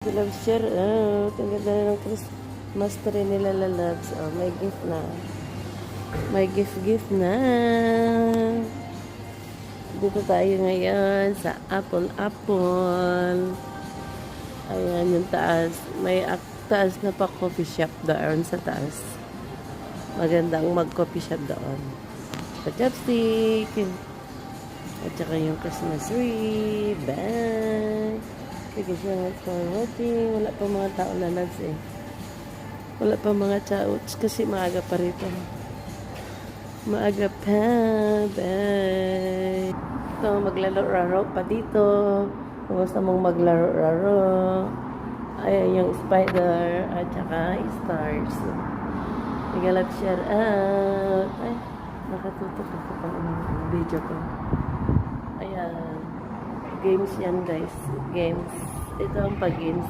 Love share out. Ang ganda na ng Christmas tree nila, lalabs. Oh, may gift na. May gift na. Dito tayo ngayon sa Apple. Ayan yung taas. May taas na pa coffee shop doon sa taas. Magandang mag-coffee shop doon. Pa-chopstick. At saka yung Christmas tree. Bye! Thank you so much for watching. Wala pa mga tao na lads eh. Wala pa mga chauts kasi maaga pa rito. Maaga pa. Bye! Ito, maglalaro-raro pa dito. Kung gusto mong maglaro-raro. Ayan yung spider at saka stars. Nagalap share out. Ay, nakatutok ako pa ng video ko. Ayan. Games yan guys. Games. Ito ang pag-games.